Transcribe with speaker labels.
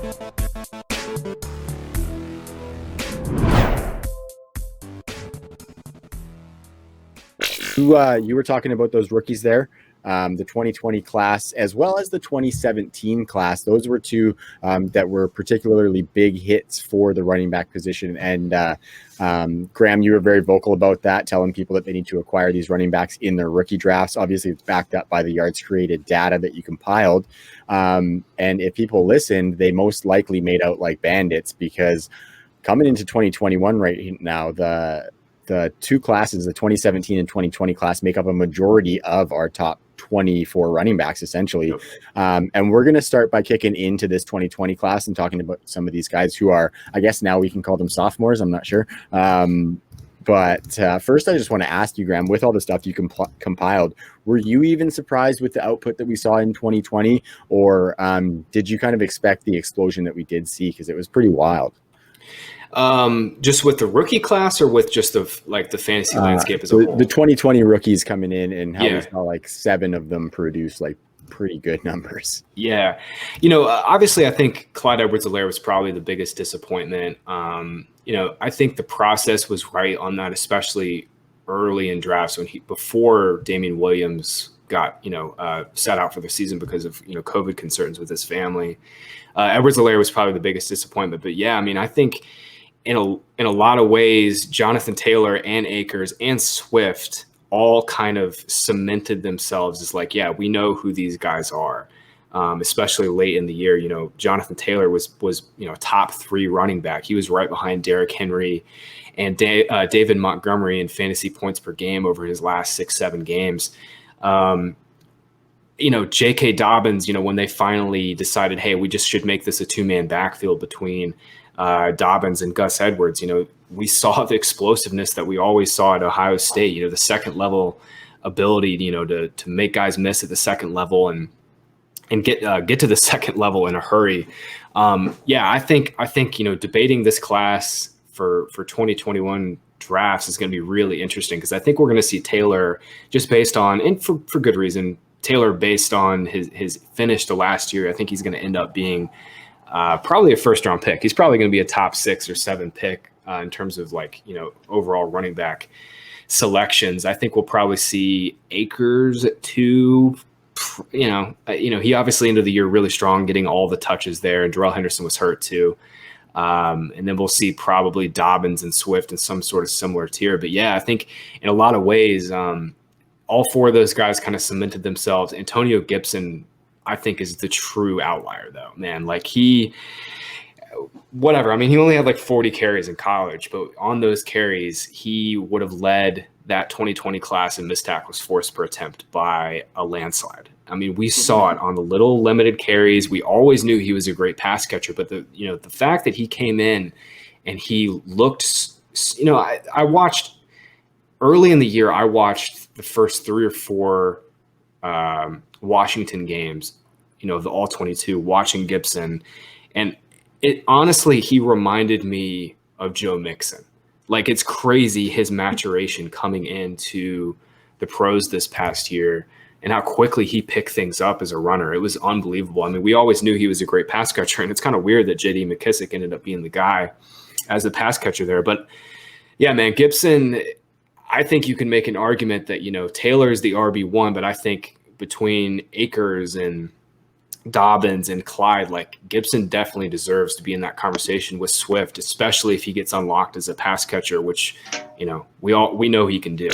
Speaker 1: You were talking about those rookies there, the 2020 class as well as the 2017 class. Those were two that were particularly big hits for the running back position. And Graham, you were very vocal about that, telling people that they need to acquire these running backs in their rookie drafts. Obviously, it's backed up by the yards created data that you compiled. And if people listened, they most likely made out like bandits, because coming into 2021 right now, the two classes, the 2017 and 2020 class, make up a majority of our top 24 running backs, essentially. Yep. And we're going to start by kicking into this 2020 class and talking about some of these guys who are, I guess now we can call them sophomores. I'm not sure. But first, I just want to ask you, Graham, with all the stuff you compiled, were you even surprised with the output that we saw in 2020? Or did you kind of expect the explosion that we did see? Because it was pretty wild.
Speaker 2: Just with the rookie class, or with just the fantasy landscape as a whole?
Speaker 1: The 2020 rookies coming in, and how we saw like 7 of them produce like pretty good numbers.
Speaker 2: Yeah. Obviously I think Clyde Edwards-Helaire was probably the biggest disappointment. I think the process was right on that, especially early in drafts before Damian Williams got, set out for the season because of, COVID concerns with his family. Edwards-Helaire was probably the biggest disappointment. But yeah, I think in a lot of ways, Jonathan Taylor and Akers and Swift all kind of cemented themselves as like, yeah, we know who these guys are, especially late in the year. Jonathan Taylor was top 3 running back. He was right behind Derrick Henry and David Montgomery in fantasy points per game over his last 6-7 games. J.K. Dobbins, when they finally decided, hey, we just should make this a 2-man backfield between Dobbins and Gus Edwards, we saw the explosiveness that we always saw at Ohio State, the second level ability, to make guys miss at the second level and get to the second level in a hurry. I think debating this class for 2021 drafts is going to be really interesting, because I think we're going to see Taylor, just based on, and for good reason, Taylor based on his finish to last year. I think he's going to end up being probably a first-round pick. He's probably going to be a top 6 or 7 pick in terms of overall running back selections. I think we'll probably see Akers at 2. He obviously ended the year really strong, getting all the touches there, and Darrell Henderson was hurt too. And then we'll see probably Dobbins and Swift in some sort of similar tier. But yeah, I think in a lot of ways, all 4 of those guys kind of cemented themselves. Antonio Gibson, I think, is the true outlier, though, man. He only had 40 carries in college, but on those carries, he would have led that 2020 class in missed tackles forced per attempt by a landslide. We saw it on the little limited carries. We always knew he was a great pass catcher, but the fact that he came in and he looked, I watched early in the year, I watched the first 3 or 4 Washington games, the all 22, watching Gibson. And it honestly, he reminded me of Joe Mixon. It's crazy, his maturation coming into the pros this past year and how quickly he picked things up as a runner. It was unbelievable. We always knew he was a great pass catcher, and it's kind of weird that J.D. McKissick ended up being the guy as the pass catcher there. But yeah, man, Gibson, I think you can make an argument that, Taylor is the RB1, but I think between Akers and Dobbins and Clyde, Gibson definitely deserves to be in that conversation with Swift, especially if he gets unlocked as a pass catcher, which, we know he can do.